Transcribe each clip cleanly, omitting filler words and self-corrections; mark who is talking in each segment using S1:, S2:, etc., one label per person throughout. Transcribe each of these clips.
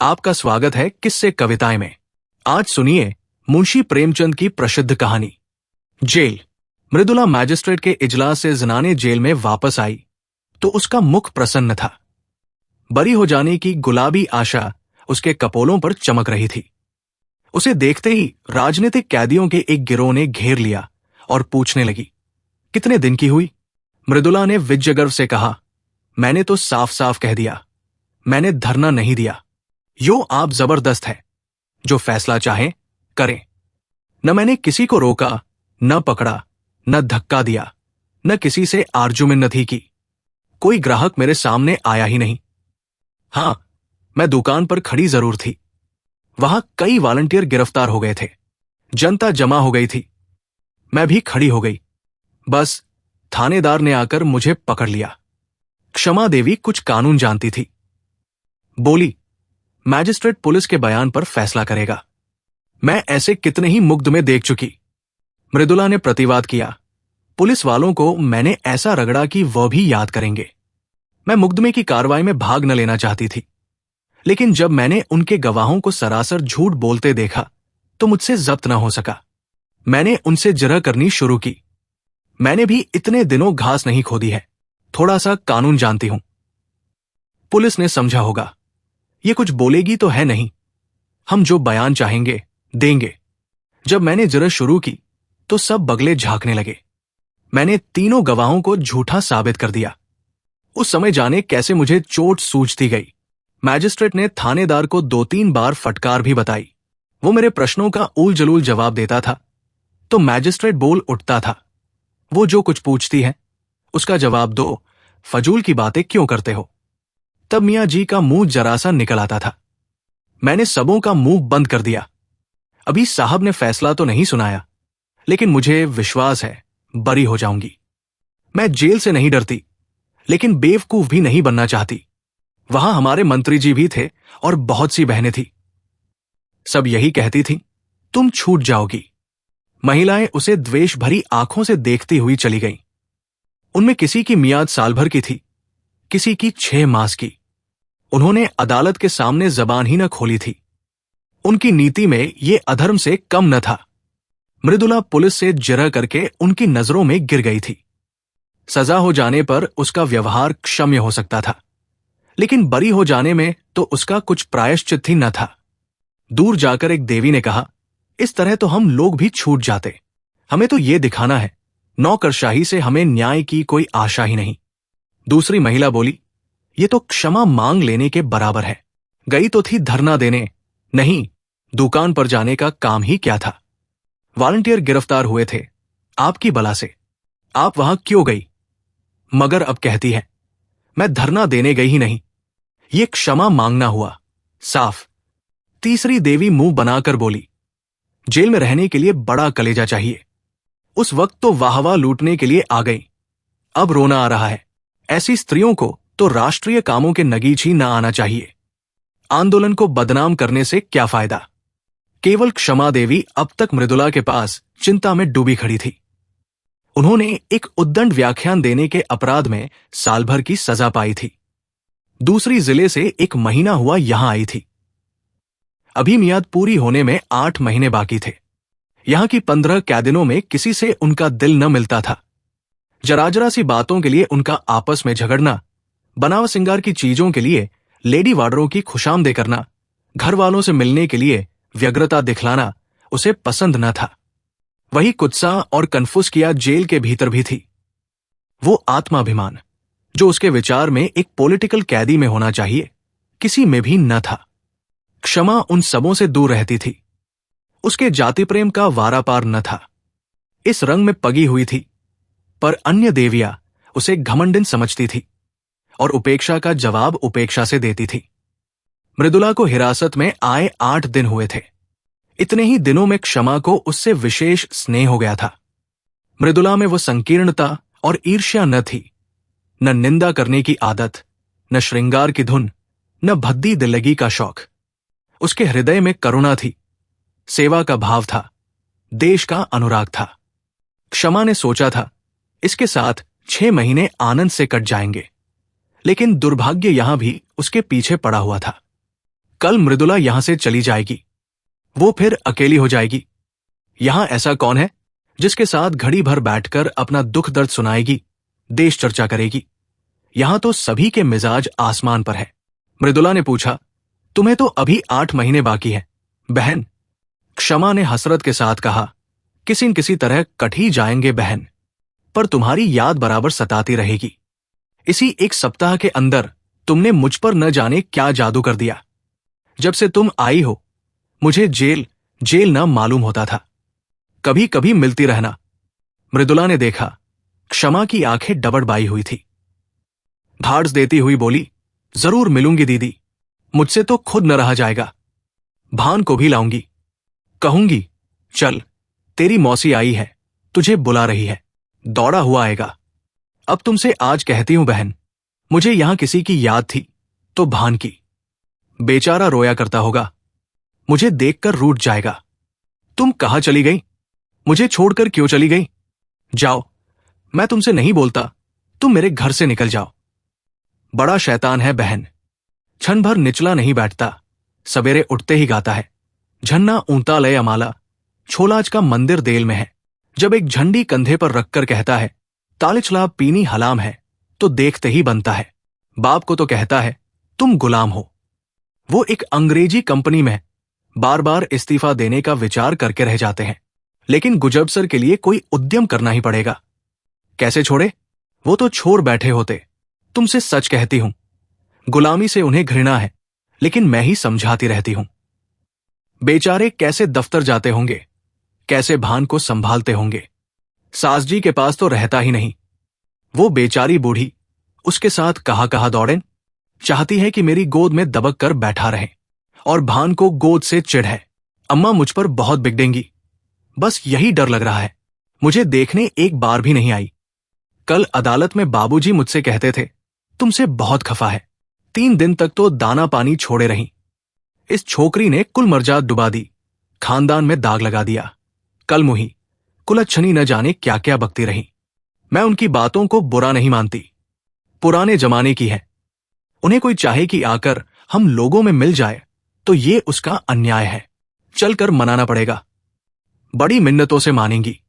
S1: आपका स्वागत है किस्से कविताएं में। आज सुनिए मुंशी प्रेमचंद की प्रसिद्ध कहानी जेल। मृदुला मैजिस्ट्रेट के इजलास से जनाने जेल में वापस आई तो उसका मुख प्रसन्न था। बरी हो जाने की गुलाबी आशा उसके कपोलों पर चमक रही थी। उसे देखते ही राजनीतिक कैदियों के एक गिरोह ने घेर लिया और पूछने लगी, कितने दिन की हुई? मृदुला ने विजयगर्व से कहा, मैंने तो साफ साफ कह दिया, मैंने धरना नहीं दिया। यो आप जबरदस्त है, जो फैसला चाहें करें। न मैंने किसी को रोका, न पकड़ा, न धक्का दिया, न किसी से आर्जुमिन्नत ही की। कोई ग्राहक मेरे सामने आया ही नहीं। हां, मैं दुकान पर खड़ी जरूर थी। वहां कई वॉलंटियर गिरफ्तार हो गए थे। जनता जमा हो गई थी। मैं भी खड़ी हो गई। बस थानेदार ने आकर मुझे पकड़ लिया। क्षमा देवी कुछ कानून जानती थी। बोली, मैजिस्ट्रेट पुलिस के बयान पर फैसला करेगा। मैं ऐसे कितने ही मुग्ध में देख चुकी। मृदुला ने प्रतिवाद किया, पुलिस वालों को मैंने ऐसा रगड़ा कि वह भी याद करेंगे। मैं मुकदमे की कार्रवाई में भाग न लेना चाहती थी, लेकिन जब मैंने उनके गवाहों को सरासर झूठ बोलते देखा तो मुझसे जब्त न हो सका। मैंने उनसे जिरह करनी शुरू की। मैंने भी इतने दिनों घास नहीं खोदी है, थोड़ा सा कानून जानती हूं। पुलिस ने समझा होगा, ये कुछ बोलेगी तो है नहीं, हम जो बयान चाहेंगे देंगे। जब मैंने जिरह शुरू की तो सब बगले झांकने लगे। मैंने तीनों गवाहों को झूठा साबित कर दिया। उस समय जाने कैसे मुझे चोट सूझती गई। मैजिस्ट्रेट ने थानेदार को 2-3 बार फटकार भी बताई। वो मेरे प्रश्नों का ऊल जलूल जवाब देता था तो मैजिस्ट्रेट बोल उठता था, वो जो कुछ पूछती है उसका जवाब दो, फजूल की बातें क्यों करते हो। तब मियां जी का मुंह जरा सा निकल आता था। मैंने सबों का मुंह बंद कर दिया। अभी साहब ने फैसला तो नहीं सुनाया, लेकिन मुझे विश्वास है बरी हो जाऊंगी। मैं जेल से नहीं डरती, लेकिन बेवकूफ भी नहीं बनना चाहती। वहां हमारे मंत्री जी भी थे और बहुत सी बहनें थी। सब यही कहती थी, तुम छूट जाओगी। महिलाएं उसे द्वेष भरी आंखों से देखती हुई चली गईं। उनमें किसी की मियाद साल भर की थी, किसी की 6 मास की। उन्होंने अदालत के सामने जबान ही न खोली थी। उनकी नीति में ये अधर्म से कम न था। मृदुला पुलिस से जिरह करके उनकी नजरों में गिर गई थी। सजा हो जाने पर उसका व्यवहार क्षम्य हो सकता था, लेकिन बरी हो जाने में तो उसका कुछ प्रायश्चित ही न था। दूर जाकर एक देवी ने कहा, इस तरह तो हम लोग भी छूट जाते। हमें तो ये दिखाना है, नौकरशाही से हमें न्याय की कोई आशा ही नहीं। दूसरी महिला बोली, ये तो क्षमा मांग लेने के बराबर है। गई तो थी धरना देने, नहीं दुकान पर जाने का काम ही क्या था। वॉलंटियर गिरफ्तार हुए थे आपकी बला से, आप वहां क्यों गई? मगर अब कहती है, मैं धरना देने गई ही नहीं। ये क्षमा मांगना हुआ साफ। तीसरी देवी मुंह बनाकर बोली, जेल में रहने के लिए बड़ा कलेजा चाहिए। उस वक्त तो वाहवा लूटने के लिए आ गई, अब रोना आ रहा है। ऐसी स्त्रियों को तो राष्ट्रीय कामों के नगीच ही न आना चाहिए। आंदोलन को बदनाम करने से क्या फायदा। केवल क्षमा देवी अब तक मृदुला के पास चिंता में डूबी खड़ी थी। उन्होंने एक उद्दंड व्याख्यान देने के अपराध में साल भर की सजा पाई थी। दूसरी जिले से 1 महीना हुआ यहां आई थी। अभी मियाद पूरी होने में 8 महीने बाकी थे। यहां की 15 कैदिनों में किसी से उनका दिल न मिलता था। जरा सी बातों के लिए उनका आपस में झगड़ना, बनाव सिंगार की चीजों के लिए लेडी वार्डरों की खुशामदे करना, घर वालों से मिलने के लिए व्यग्रता दिखलाना उसे पसंद न था। वही कुत्सा और कन्फुस्किया जेल के भीतर भी थी। वो आत्माभिमान जो उसके विचार में एक पॉलिटिकल कैदी में होना चाहिए, किसी में भी न था। क्षमा उन सबों से दूर रहती थी। उसके जाति प्रेम का वारा पार न था। इस रंग में पगी हुई थी, पर अन्य देवियां उसे घमंडिन समझती थी और उपेक्षा का जवाब उपेक्षा से देती थी। मृदुला को हिरासत में आए 8 दिन हुए थे। इतने ही दिनों में क्षमा को उससे विशेष स्नेह हो गया था। मृदुला में वो संकीर्णता और ईर्ष्या न थी, न निंदा करने की आदत, न श्रृंगार की धुन, न भद्दी दिल्लगी का शौक। उसके हृदय में करुणा थी, सेवा का भाव था, देश का अनुराग था। क्षमा ने सोचा था, इसके साथ 6 महीने आनंद से कट जाएंगे, लेकिन दुर्भाग्य यहां भी उसके पीछे पड़ा हुआ था। कल मृदुला यहां से चली जाएगी, वो फिर अकेली हो जाएगी। यहां ऐसा कौन है जिसके साथ घड़ी भर बैठकर अपना दुख दर्द सुनाएगी, देश चर्चा करेगी? यहां तो सभी के मिजाज आसमान पर है। मृदुला ने पूछा, तुम्हें तो अभी 8 महीने बाकी है बहन। क्षमा ने हसरत के साथ कहा, किसी न किसी तरह कट ही जाएंगे बहन, पर तुम्हारी याद बराबर सताती रहेगी। इसी एक सप्ताह के अंदर तुमने मुझ पर न जाने क्या जादू कर दिया। जब से तुम आई हो मुझे जेल जेल न मालूम होता था। कभी कभी मिलती रहना। मृदुला ने देखा क्षमा की आंखें डबडबाई हुई थी। ढाढ़स देती हुई बोली, जरूर मिलूंगी दीदी, मुझसे तो खुद न रहा जाएगा। भान को भी लाऊंगी। कहूंगी, चल तेरी मौसी आई है, तुझे बुला रही है। दौड़ा हुआ आएगा। अब तुमसे आज कहती हूं बहन, मुझे यहां किसी की याद थी तो भान की। बेचारा रोया करता होगा, मुझे देखकर रूठ जाएगा। तुम कहां चली गई? मुझे छोड़कर क्यों चली गई? जाओ, मैं तुमसे नहीं बोलता, तुम मेरे घर से निकल जाओ। बड़ा शैतान है बहन, क्षण भर निचला नहीं बैठता, सवेरे उठते ही गाता है, झन्ना ऊंता लय अमाला, छोलाज का मंदिर देल में है। जब एक झंडी कंधे पर रखकर कहता है, तालिचला पीनी हलाम है, तो देखते ही बनता है। बाप को तो कहता है, तुम गुलाम हो। वो एक अंग्रेजी कंपनी में बार बार इस्तीफा देने का विचार करके रह जाते हैं, लेकिन गुजब सर के लिए कोई उद्यम करना ही पड़ेगा। कैसे छोड़े? वो तो छोड़ बैठे होते। तुमसे सच कहती हूं, गुलामी से उन्हें घृणा है, लेकिन मैं ही समझाती रहती हूं। बेचारे कैसे दफ्तर जाते होंगे, कैसे भान को संभालते होंगे। सास जी के पास तो रहता ही नहीं। वो बेचारी बूढ़ी उसके साथ कहां कहां दौड़ें। चाहती है कि मेरी गोद में दबक कर बैठा रहे, और भान को गोद से चिढ़ है, अम्मा मुझ पर बहुत बिगड़ेंगी। बस यही डर लग रहा है। मुझे देखने एक बार भी नहीं आई। कल अदालत में बाबूजी मुझसे कहते थे, तुमसे बहुत खफा है। 3 दिन तक तो दाना पानी छोड़े रही। इस छोकरी ने कुल मर्जात डुबा दी, खानदान में दाग लगा दिया। कल मुही कुलच्छनी न जाने क्या क्या बकती रही। मैं उनकी बातों को बुरा नहीं मानती, पुराने जमाने की है। उन्हें कोई चाहे कि आकर हम लोगों में मिल जाए तो ये उसका अन्याय है। चलकर मनाना पड़ेगा। बड़ी मिन्नतों से मानेंगी।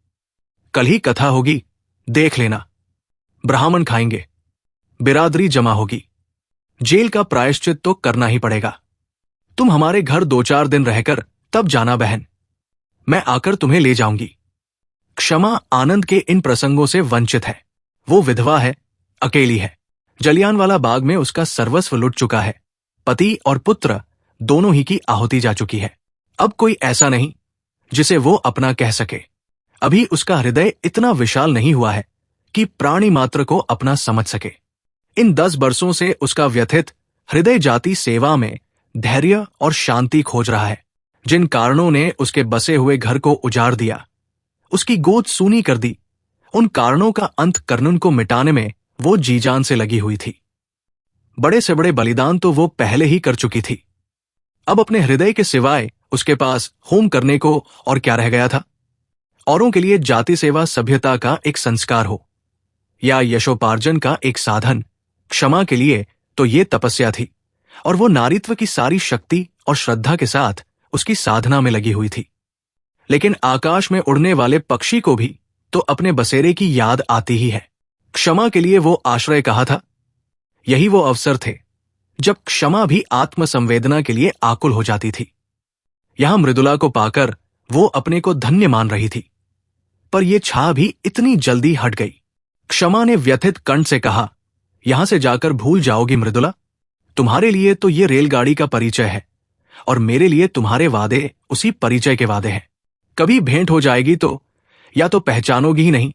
S1: कल ही कथा होगी, देख लेना। ब्राह्मण खाएंगे, बिरादरी जमा होगी। जेल का प्रायश्चित तो करना ही पड़ेगा। तुम हमारे घर 2-4 दिन रहकर तब जाना बहन, मैं आकर तुम्हें ले जाऊंगी। क्षमा आनंद के इन प्रसंगों से वंचित है। वो विधवा है, अकेली है। जलियांवाला बाग में उसका सर्वस्व लुट चुका है। पति और पुत्र दोनों ही की आहुति जा चुकी है। अब कोई ऐसा नहीं जिसे वो अपना कह सके। अभी उसका हृदय इतना विशाल नहीं हुआ है कि प्राणी मात्र को अपना समझ सके। इन 10 वर्षों से उसका व्यथित हृदय जाति सेवा में धैर्य और शांति खोज रहा है। जिन कारणों ने उसके बसे हुए घर को उजाड़ दिया, उसकी गोद सूनी कर दी, उन कारणों का अंत करनुन को मिटाने में वो जी जान से लगी हुई थी। बड़े से बड़े बलिदान तो वो पहले ही कर चुकी थी। अब अपने हृदय के सिवाय उसके पास होम करने को और क्या रह गया था? औरों के लिए जाति सेवा सभ्यता का एक संस्कार हो या यशोपार्जन का एक साधन, क्षमा के लिए तो ये तपस्या थी, और वो नारीत्व की सारी शक्ति और श्रद्धा के साथ उसकी साधना में लगी हुई थी। लेकिन आकाश में उड़ने वाले पक्षी को भी तो अपने बसेरे की याद आती ही है। क्षमा के लिए वो आश्रय कहा था। यही वो अवसर थे जब क्षमा भी आत्मसंवेदना के लिए आकुल हो जाती थी। यहां मृदुला को पाकर वो अपने को धन्य मान रही थी, पर यह छा भी इतनी जल्दी हट गई। क्षमा ने व्यथित कंठ से कहा, यहां से जाकर भूल जाओगी मृदुला। तुम्हारे लिए तो ये रेलगाड़ी का परिचय है, और मेरे लिए तुम्हारे वादे उसी परिचय के वादे हैं। कभी भेंट हो जाएगी तो या तो पहचानोगी ही नहीं,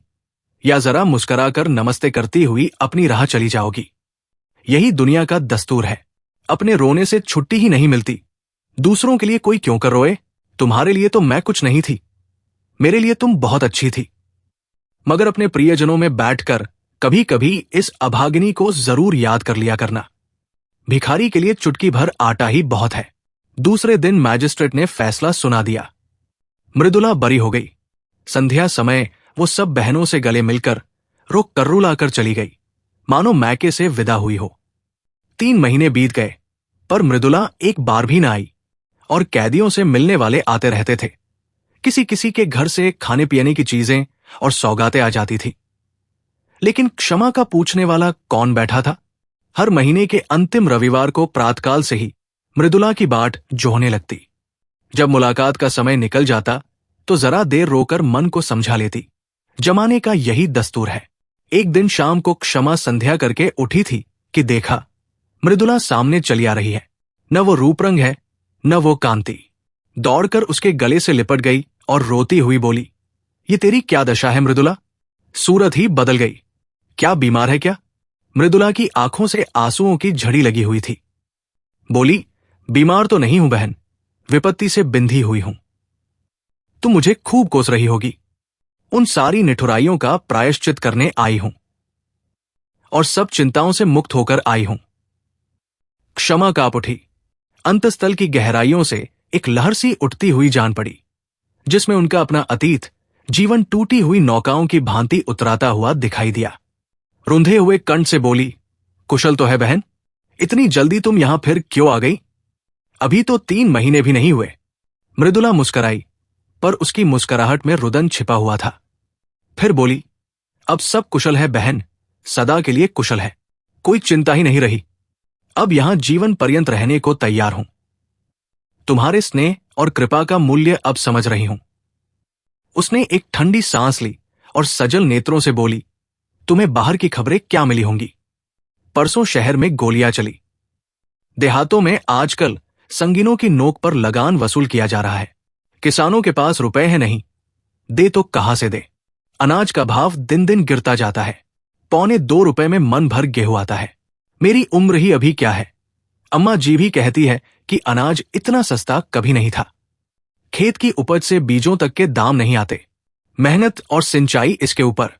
S1: या जरा मुस्कुराकर नमस्ते करती हुई अपनी राह चली जाओगी। यही दुनिया का दस्तूर है। अपने रोने से छुट्टी ही नहीं मिलती। दूसरों के लिए कोई क्यों कर रोए? तुम्हारे लिए तो मैं कुछ नहीं थी, मेरे लिए तुम बहुत अच्छी थी। मगर अपने प्रियजनों में बैठकर कभी कभी इस अभागिनी को जरूर याद कर लिया करना। भिखारी के लिए चुटकी भर आटा ही बहुत है। दूसरे दिन मैजिस्ट्रेट ने फैसला सुना दिया। मृदुला बरी हो गई। संध्या समय वो सब बहनों से गले मिलकर रुक कर्रू लाकर चली गई, मानो मैके से विदा हुई हो। 3 महीने बीत गए, पर मृदुला एक बार भी ना आई और कैदियों से मिलने वाले आते रहते थे। किसी किसी के घर से खाने पीने की चीजें और सौगातें आ जाती थी। लेकिन क्षमा का पूछने वाला कौन बैठा था? हर महीने के अंतिम रविवार को प्रातःकाल से ही मृदुला की बाट जोहने लगती। जब मुलाकात का समय निकल जाता तो जरा देर रोकर मन को समझा लेती। जमाने का यही दस्तूर है। एक दिन शाम को क्षमा संध्या करके उठी थी कि देखा मृदुला सामने चली आ रही है। न वो रूप रंग है न वो कांति। दौड़कर उसके गले से लिपट गई और रोती हुई बोली, ये तेरी क्या दशा है मृदुला? सूरत ही बदल गई। क्या बीमार है क्या? मृदुला की आंखों से आंसुओं की झड़ी लगी हुई थी। बोली, बीमार तो नहीं हूं बहन, विपत्ति से बिंधी हुई हूं। तुम मुझे खूब कोस रही होगी। उन सारी निठुराइयों का प्रायश्चित करने आई हूं और सब चिंताओं से मुक्त होकर आई हूं। क्षमा कांप उठी। अंतस्तल की गहराइयों से एक लहर सी उठती हुई जान पड़ी, जिसमें उनका अपना अतीत जीवन टूटी हुई नौकाओं की भांति उतराता हुआ दिखाई दिया। रुंधे हुए कंठ से बोली, कुशल तो है बहन? इतनी जल्दी तुम यहां फिर क्यों आ गई? अभी तो 3 महीने भी नहीं हुए। मृदुला मुस्कराई, पर उसकी मुस्कुराहट में रुदन छिपा हुआ था। फिर बोली, अब सब कुशल है बहन, सदा के लिए कुशल है। कोई चिंता ही नहीं रही। अब यहां जीवन पर्यंत रहने को तैयार हूं। तुम्हारे स्नेह और कृपा का मूल्य अब समझ रही हूं। उसने एक ठंडी सांस ली और सजल नेत्रों से बोली, तुम्हें बाहर की खबरें क्या मिली होंगी? परसों शहर में गोलियां चली। देहातों में आजकल संगीनों की नोक पर लगान वसूल किया जा रहा है। किसानों के पास रुपए हैं नहीं, दे तो कहां से दे। अनाज का भाव दिन दिन गिरता जाता है। 1.25 रुपए में मन भर गेहूं आता है। मेरी उम्र ही अभी क्या है। अम्मा जी भी कहती है कि अनाज इतना सस्ता कभी नहीं था। खेत की उपज से बीजों तक के दाम नहीं आते। मेहनत और सिंचाई इसके ऊपर।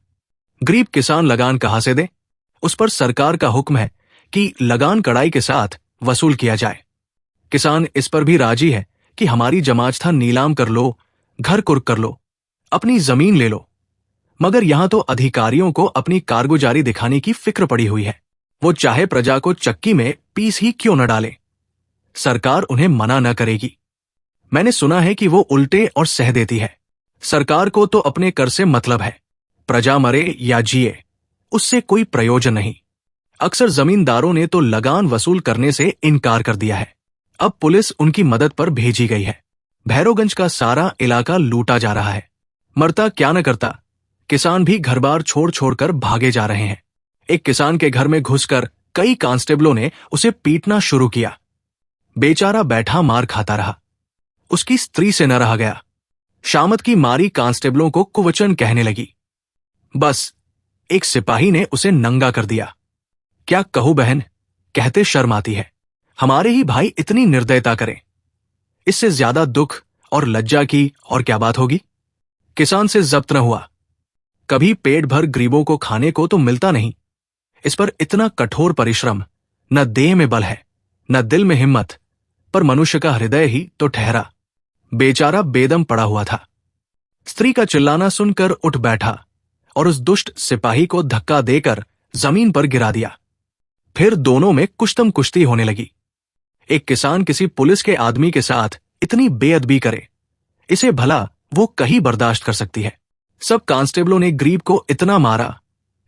S1: गरीब किसान लगान कहां से दे? उस पर सरकार का हुक्म है कि लगान कड़ाई के साथ वसूल किया जाए। किसान इस पर भी राजी है कि हमारी जमाजथा नीलाम कर लो, घर कुर्क कर लो, अपनी जमीन ले लो। मगर यहां तो अधिकारियों को अपनी कारगुजारी दिखाने की फिक्र पड़ी हुई है। वो चाहे प्रजा को चक्की में पीस ही क्यों न डाले, सरकार उन्हें मना न करेगी। मैंने सुना है कि वो उल्टे और सह देती है। सरकार को तो अपने कर से मतलब है। प्रजा मरे या जिए, उससे कोई प्रयोजन नहीं। अक्सर जमींदारों ने तो लगान वसूल करने से इनकार कर दिया है। अब पुलिस उनकी मदद पर भेजी गई है। भैरवगंज का सारा इलाका लूटा जा रहा है। मरता क्या न करता, किसान भी घर बार छोड़ छोड़कर भागे जा रहे हैं। एक किसान के घर में घुसकर कई कांस्टेबलों ने उसे पीटना शुरू किया। बेचारा बैठा मार खाता रहा। उसकी स्त्री से न रहा गया। शामत की मारी कांस्टेबलों को कुवचन कहने लगी। बस एक सिपाही ने उसे नंगा कर दिया। क्या कहूं बहन, कहते शर्म आती है। हमारे ही भाई इतनी निर्दयता करें, इससे ज्यादा दुख और लज्जा की और क्या बात होगी। किसान से जब्त न हुआ। कभी पेट भर गरीबों को खाने को तो मिलता नहीं। इस पर इतना कठोर परिश्रम, न देह में बल है न दिल में हिम्मत, पर मनुष्य का हृदय ही तो ठहरा। बेचारा बेदम पड़ा हुआ था। स्त्री का चिल्लाना सुनकर उठ बैठा और उस दुष्ट सिपाही को धक्का देकर जमीन पर गिरा दिया। फिर दोनों में कुश्तम कुश्ती होने लगी। एक किसान किसी पुलिस के आदमी के साथ इतनी बेअदबी करे, इसे भला वो कहीं बर्दाश्त कर सकती है। सब कांस्टेबलों ने गरीब को इतना मारा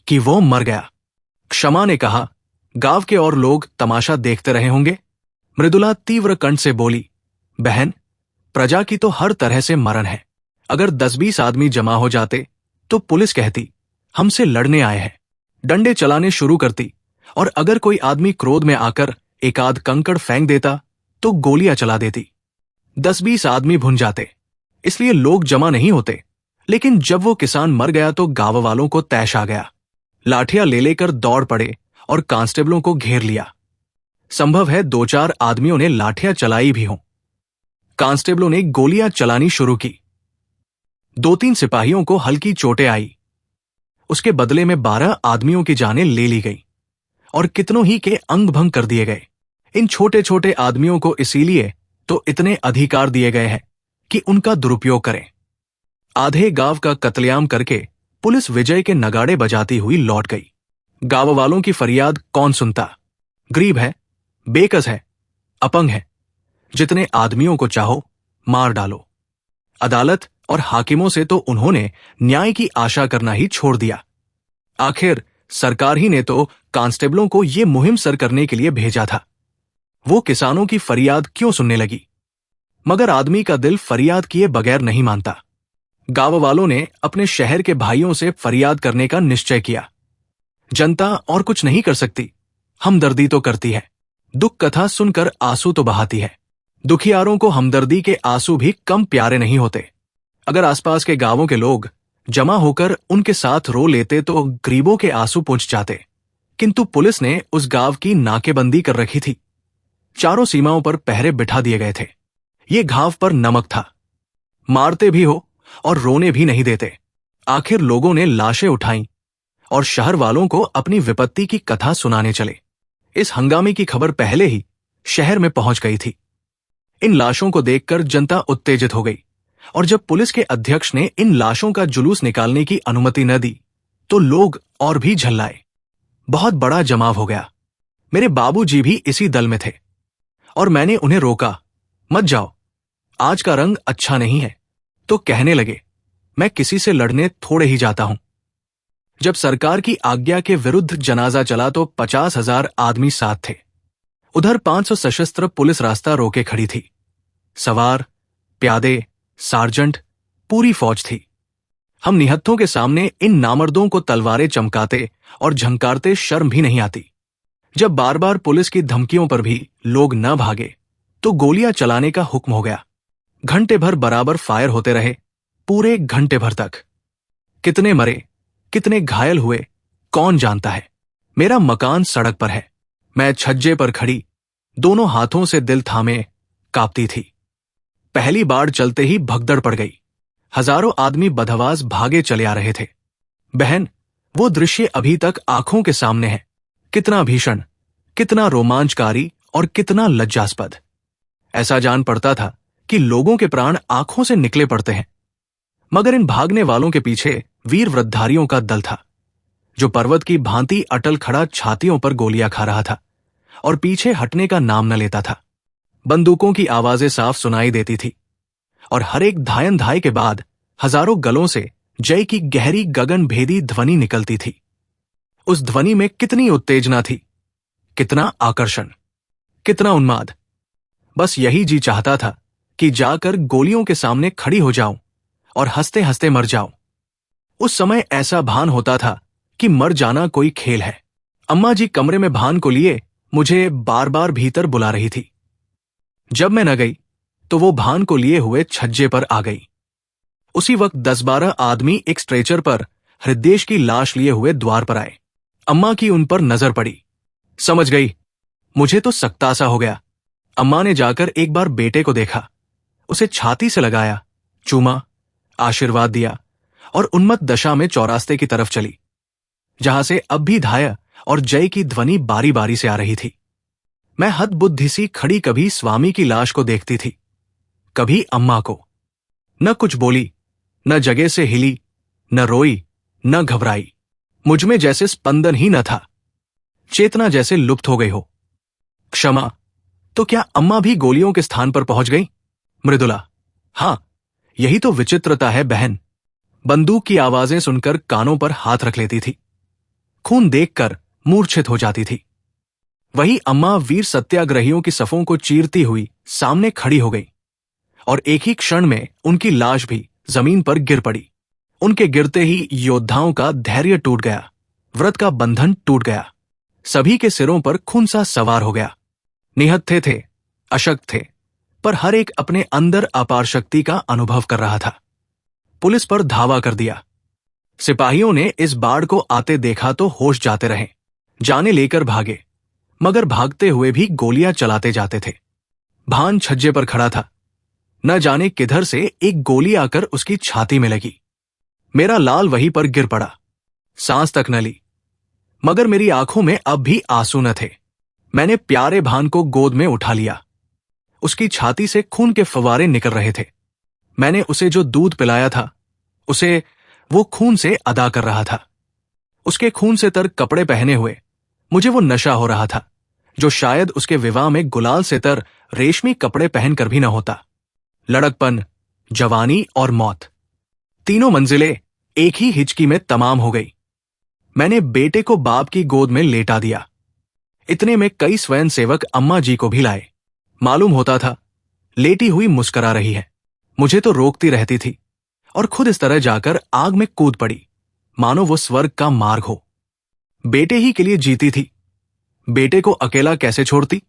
S1: कि वो मर गया। क्षमा ने कहा, गांव के और लोग तमाशा देखते रहे होंगे। मृदुला तीव्र कंठ से बोली, बहन, प्रजा की तो हर तरह से मरण है। अगर 10-20 आदमी जमा हो जाते तो पुलिस कहती हमसे लड़ने आए हैं, डंडे चलाने शुरू करती, और अगर कोई आदमी क्रोध में आकर एक आध कंकड़ फेंक देता तो गोलियां चला देती। 10-20 आदमी भुन जाते, इसलिए लोग जमा नहीं होते। लेकिन जब वो किसान मर गया तो गांव वालों को तैश आ गया। लाठियां ले लेकर दौड़ पड़े और कांस्टेबलों को घेर लिया। संभव है 2-4 आदमियों ने लाठियां चलाई भी हों। कांस्टेबलों ने गोलियां चलानी शुरू की। 2-3 सिपाहियों को हल्की चोटें आई। उसके बदले में 12 आदमियों की जानें ले ली गई और कितनों ही के अंग भंग कर दिए गए। इन छोटे छोटे आदमियों को इसीलिए तो इतने अधिकार दिए गए हैं कि उनका दुरुपयोग करें। आधे गांव का कत्लेआम करके पुलिस विजय के नगाड़े बजाती हुई लौट गई। गांव वालों की फरियाद कौन सुनता? गरीब है, बेकस है, अपंग हैं। जितने आदमियों को चाहो मार डालो। अदालत और हाकिमों से तो उन्होंने न्याय की आशा करना ही छोड़ दिया। आखिर सरकार ही ने तो कांस्टेबलों को ये मुहिम सर करने के लिए भेजा था। वो किसानों की फरियाद क्यों सुनने लगी? मगर आदमी का दिल फरियाद किए बगैर नहीं मानता। गांव वालों ने अपने शहर के भाइयों से फरियाद करने का निश्चय किया। जनता और कुछ नहीं कर सकती, हमदर्दी तो करती है। दुख कथा सुनकर आंसू तो बहाती है। दुखियारों को हमदर्दी के आंसू भी कम प्यारे नहीं होते। अगर आसपास के गांवों के लोग जमा होकर उनके साथ रो लेते तो गरीबों के आंसू पहुंच जाते। किंतु पुलिस ने उस गांव की नाकेबंदी कर रखी थी। चारों सीमाओं पर पहरे बिठा दिए गए थे। ये घाव पर नमक था। मारते भी हो और रोने भी नहीं देते। आखिर लोगों ने लाशें उठाईं और शहर वालों को अपनी विपत्ति की कथा सुनाने चले। इस हंगामे की खबर पहले ही शहर में पहुंच गई थी। इन लाशों को देखकर जनता उत्तेजित हो गई और जब पुलिस के अध्यक्ष ने इन लाशों का जुलूस निकालने की अनुमति न दी तो लोग और भी झल्लाए। बहुत बड़ा जमाव हो गया। मेरे बाबूजी भी इसी दल में थे और मैंने उन्हें रोका, मत जाओ, आज का रंग अच्छा नहीं है। तो कहने लगे, मैं किसी से लड़ने थोड़े ही जाता हूं। जब सरकार की आज्ञा के विरुद्ध जनाजा चला तो 50,000 आदमी साथ थे। उधर 500 सशस्त्र पुलिस रास्ता रोके खड़ी थी। सवार, प्यादे, सार्जेंट, पूरी फौज थी। हम निहत्थों के सामने इन नामर्दों को तलवारें चमकाते और झंकारते शर्म भी नहीं आती। जब बार बार पुलिस की धमकियों पर भी लोग न भागे तो गोलियां चलाने का हुक्म हो गया। घंटे भर बराबर फायर होते रहे, पूरे घंटे भर तक। कितने मरे, कितने घायल हुए, कौन जानता है। मेरा मकान सड़क पर है। मैं छज्जे पर खड़ी दोनों हाथों से दिल थामे कांपती थी। पहली बार चलते ही भगदड़ पड़ गई। हजारों आदमी बदहवास भागे चले आ रहे थे। बहन, वो दृश्य अभी तक आंखों के सामने है। कितना भीषण, कितना रोमांचकारी और कितना लज्जास्पद। ऐसा जान पड़ता था कि लोगों के प्राण आंखों से निकले पड़ते हैं। मगर इन भागने वालों के पीछे वीर वृद्धारियों का दल था, जो पर्वत की भांति अटल खड़ा छातियों पर गोलियां खा रहा था और पीछे हटने का नाम न लेता था। बंदूकों की आवाजें साफ सुनाई देती थी और हर एक धायन धाय के बाद हजारों गलों से जय की गहरी गगन भेदी ध्वनि निकलती थी। उस ध्वनि में कितनी उत्तेजना थी, कितना आकर्षण, कितना उन्माद। बस यही जी चाहता था कि जाकर गोलियों के सामने खड़ी हो जाऊं और हंसते हंसते मर जाऊं। उस समय ऐसा भान होता था कि मर जाना कोई खेल है। अम्मा जी कमरे में भान को लिए मुझे बार बार भीतर बुला रही थी। जब मैं न गई तो वो भान को लिए हुए छज्जे पर आ गई। उसी वक्त 10-12 आदमी एक स्ट्रेचर पर हृदेश की लाश लिए हुए द्वार पर आए। अम्मा की उन पर नजर पड़ी। समझ गई। मुझे तो सक्तासा हो गया। अम्मा ने जाकर एक बार बेटे को देखा, उसे छाती से लगाया, चूमा, आशीर्वाद दिया और उन्मत्त दशा में चौरास्ते की तरफ चली, जहां से अब भी धाय और जय की ध्वनि बारी बारी से आ रही थी। मैं हतबुद्धि सी खड़ी कभी स्वामी की लाश को देखती थी, कभी अम्मा को। न कुछ बोली, न जगह से हिली, न रोई, न घबराई। मुझमें जैसे स्पंदन ही न था, चेतना जैसे लुप्त हो गई हो। क्षमा, तो क्या अम्मा भी गोलियों के स्थान पर पहुंच गई? मृदुला, हां, यही तो विचित्रता है बहन। बंदूक की आवाजें सुनकर कानों पर हाथ रख लेती थी, खून देखकर मूर्छित हो जाती थी। वही अम्मा वीर सत्याग्रहियों की सफों को चीरती हुई सामने खड़ी हो गई और एक ही क्षण में उनकी लाश भी जमीन पर गिर पड़ी। उनके गिरते ही योद्धाओं का धैर्य टूट गया, व्रत का बंधन टूट गया। सभी के सिरों पर खून सा सवार हो गया। निहत्थे थे, अशक्त थे, पर हर एक अपने अंदर अपार शक्ति का अनुभव कर रहा था। पुलिस पर धावा कर दिया। सिपाहियों ने इस बाढ़ को आते देखा तो होश जाते रहे, जाने लेकर भागे, मगर भागते हुए भी गोलियां चलाते जाते थे। भान छज्जे पर खड़ा था। न जाने किधर से एक गोली आकर उसकी छाती में लगी। मेरा लाल वहीं पर गिर पड़ा, सांस तक न ली, मगर मेरी आंखों में अब भी आंसू न थे। मैंने प्यारे भान को गोद में उठा लिया। उसकी छाती से खून के फव्वारे निकल रहे थे। मैंने उसे जो दूध पिलाया था, उसे वो खून से अदा कर रहा था। उसके खून से तर कपड़े पहने हुए मुझे वो नशा हो रहा था, जो शायद उसके विवाह में गुलाल से तर रेशमी कपड़े पहनकर भी न होता। लड़कपन, जवानी और मौत, तीनों मंजिलें एक ही हिचकी में तमाम हो गई। मैंने बेटे को बाप की गोद में लेटा दिया। इतने में कई स्वयंसेवक अम्मा जी को भी लाए। मालूम होता था लेटी हुई मुस्करा रही है, मुझे तो रोकती रहती थी और खुद इस तरह जाकर आग में कूद पड़ी मानो वो स्वर्ग का मार्ग हो। बेटे ही के लिए जीती थी, बेटे को अकेला कैसे छोड़ती।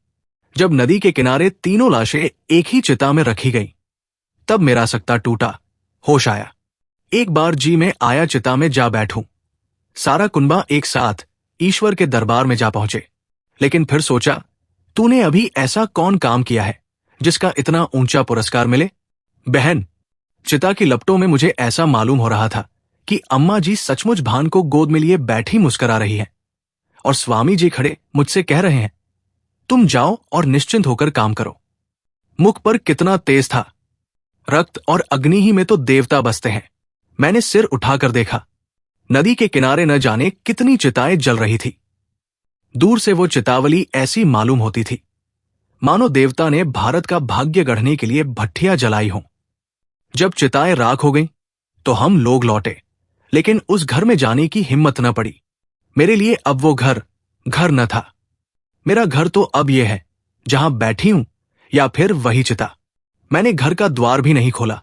S1: जब नदी के किनारे तीनों लाशें एक ही चिता में रखी गई, तब मेरा सकता टूटा, होश आया। एक बार जी में आया चिता में जा बैठूं। सारा कुनबा एक साथ ईश्वर के दरबार में जा पहुंचे। लेकिन फिर सोचा, तूने अभी ऐसा कौन काम किया है जिसका इतना ऊंचा पुरस्कार मिले। बहन, चिता की लपटों में मुझे ऐसा मालूम हो रहा था कि अम्मा जी सचमुच भान को गोद में लिए बैठी मुस्करा रही है और स्वामी जी खड़े मुझसे कह रहे हैं, तुम जाओ और निश्चिंत होकर काम करो। मुख पर कितना तेज था, रक्त और अग्नि ही में तो देवता बसते हैं। मैंने सिर उठाकर देखा, नदी के किनारे न जाने कितनी चिताएं जल रही थी। दूर से वो चितावली ऐसी मालूम होती थी मानो देवता ने भारत का भाग्य गढ़ने के लिए भट्ठियां जलाई हों। जब चिताएं राख हो गईं, तो हम लोग लौटे, लेकिन उस घर में जाने की हिम्मत न पड़ी। मेरे लिए अब वो घर घर न था। मेरा घर तो अब ये है जहां बैठी हूं, या फिर वही चिता। मैंने घर का द्वार भी नहीं खोला।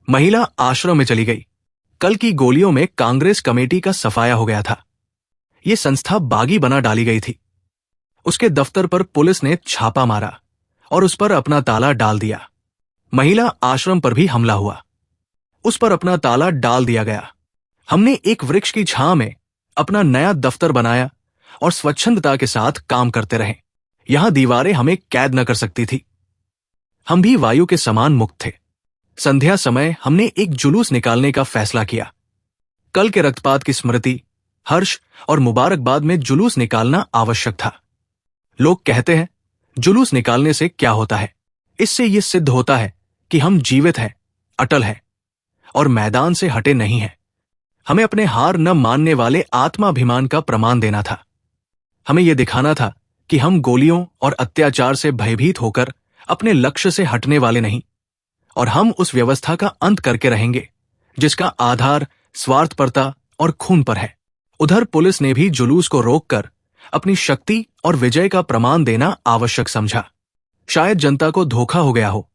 S1: महिला आश्रम में चली गई। कल की गोलियों में कांग्रेस कमेटी का सफाया हो गया था। ये संस्था बागी बना डाली गई थी। उसके दफ्तर पर पुलिस ने छापा मारा और उस पर अपना ताला डाल दिया। महिला आश्रम पर भी हमला हुआ, उस पर अपना ताला डाल दिया गया। हमने एक वृक्ष की छां में अपना नया दफ्तर बनाया और स्वच्छंदता के साथ काम करते रहे। यहां दीवारें हमें कैद न कर सकती थी। हम भी वायु के समान मुक्त थे। संध्या समय हमने एक जुलूस निकालने का फैसला किया। कल के रक्तपात की स्मृति, हर्ष और मुबारकबाद में जुलूस निकालना आवश्यक था। लोग कहते हैं जुलूस निकालने से क्या होता है। इससे यह सिद्ध होता है कि हम जीवित हैं, अटल हैं और मैदान से हटे नहीं हैं। हमें अपने हार न मानने वाले आत्माभिमान का प्रमाण देना था। हमें यह दिखाना था कि हम गोलियों और अत्याचार से भयभीत होकर अपने लक्ष्य से हटने वाले नहीं, और हम उस व्यवस्था का अंत करके रहेंगे जिसका आधार स्वार्थपरता और खून पर है। उधर पुलिस ने भी जुलूस को रोककर अपनी शक्ति और विजय का प्रमाण देना आवश्यक समझा। शायद जनता को धोखा हो गया हो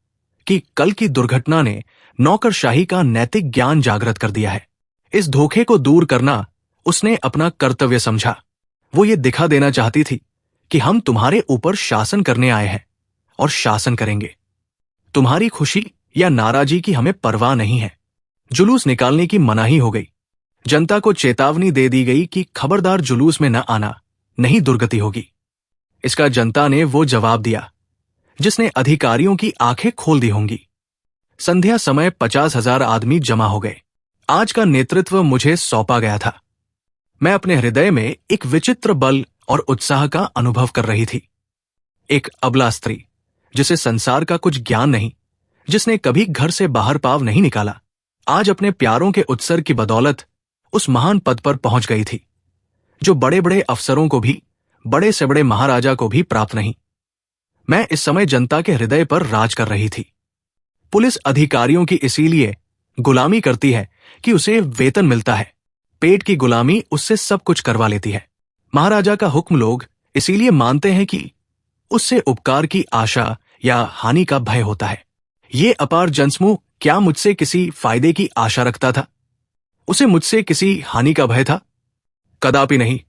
S1: कि कल की दुर्घटना ने नौकरशाही का नैतिक ज्ञान जागृत कर दिया है। इस धोखे को दूर करना उसने अपना कर्तव्य समझा। वो ये दिखा देना चाहती थी कि हम तुम्हारे ऊपर शासन करने आए हैं और शासन करेंगे। तुम्हारी खुशी या नाराजगी की हमें परवाह नहीं है। जुलूस निकालने की मनाही हो गई। जनता को चेतावनी दे दी गई कि खबरदार जुलूस में न आना, नहीं दुर्गति होगी। इसका जनता ने वो जवाब दिया जिसने अधिकारियों की आंखें खोल दी होंगी। संध्या समय 50,000 आदमी जमा हो गए। आज का नेतृत्व मुझे सौंपा गया था। मैं अपने हृदय में एक विचित्र बल और उत्साह का अनुभव कर रही थी। एक अबला स्त्री जिसे संसार का कुछ ज्ञान नहीं, जिसने कभी घर से बाहर पांव नहीं निकाला, आज अपने प्यारों के उत्सर्ग की बदौलत उस महान पद पर पहुंच गई थी जो बड़े बड़े अफसरों को भी, बड़े से बड़े महाराजा को भी प्राप्त नहीं। मैं इस समय जनता के हृदय पर राज कर रही थी। पुलिस अधिकारियों की इसीलिए गुलामी करती है कि उसे वेतन मिलता है। पेट की गुलामी उससे सब कुछ करवा लेती है। महाराजा का हुक्म लोग इसीलिए मानते हैं कि उससे उपकार की आशा या हानि का भय होता है। ये अपार जनसमूह क्या मुझसे किसी फायदे की आशा रखता था? उसे मुझसे किसी हानि का भय था? कदापि नहीं।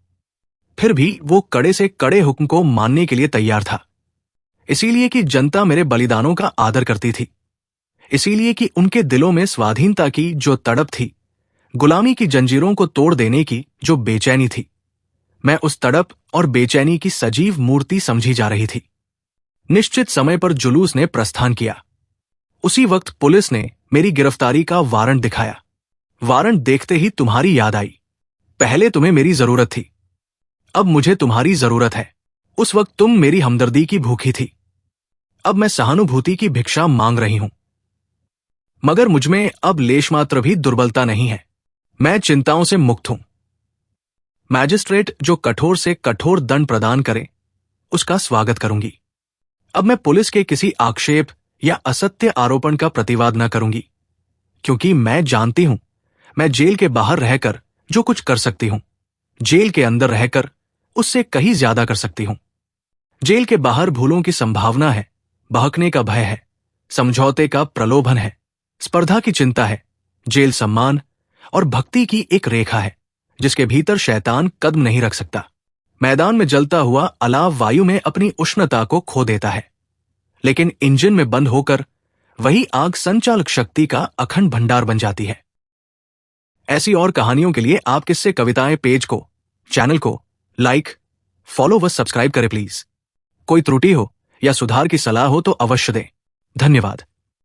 S1: फिर भी वो कड़े से कड़े हुक्म को मानने के लिए तैयार था। इसीलिए कि जनता मेरे बलिदानों का आदर करती थी, इसीलिए कि उनके दिलों में स्वाधीनता की जो तड़प थी, गुलामी की जंजीरों को तोड़ देने की जो बेचैनी थी, मैं उस तड़प और बेचैनी की सजीव मूर्ति समझी जा रही थी। निश्चित समय पर जुलूस ने प्रस्थान किया। उसी वक्त पुलिस ने मेरी गिरफ्तारी का वारंट दिखाया। वारंट देखते ही तुम्हारी याद आई। पहले तुम्हें मेरी जरूरत थी, अब मुझे तुम्हारी जरूरत है। उस वक्त तुम मेरी हमदर्दी की भूखी थी, अब मैं सहानुभूति की भिक्षा मांग रही हूं। मगर मुझमें अब लेशमात्र भी दुर्बलता नहीं है। मैं चिंताओं से मुक्त हूं। मैजिस्ट्रेट जो कठोर से कठोर दंड प्रदान करे, उसका स्वागत करूंगी। अब मैं पुलिस के किसी आक्षेप या असत्य आरोपण का प्रतिवाद न करूंगी, क्योंकि मैं जानती हूं मैं जेल के बाहर रहकर जो कुछ कर सकती हूं, जेल के अंदर रहकर उससे कहीं ज्यादा कर सकती हूं। जेल के बाहर भूलों की संभावना है, बहकने का भय है, समझौते का प्रलोभन है, स्पर्धा की चिंता है, जेल सम्मान और भक्ति की एक रेखा है जिसके भीतर शैतान कदम नहीं रख सकता। मैदान में जलता हुआ अलाव वायु में अपनी उष्णता को खो देता है, लेकिन इंजन में बंद होकर वही आग संचालक शक्ति का अखंड भंडार बन जाती है। ऐसी और कहानियों के लिए आप किससे कविताएं पेज को, चैनल को लाइक, फॉलो व सब्सक्राइब करें प्लीज। कोई त्रुटि हो या सुधार की सलाह हो तो अवश्य दें। धन्यवाद।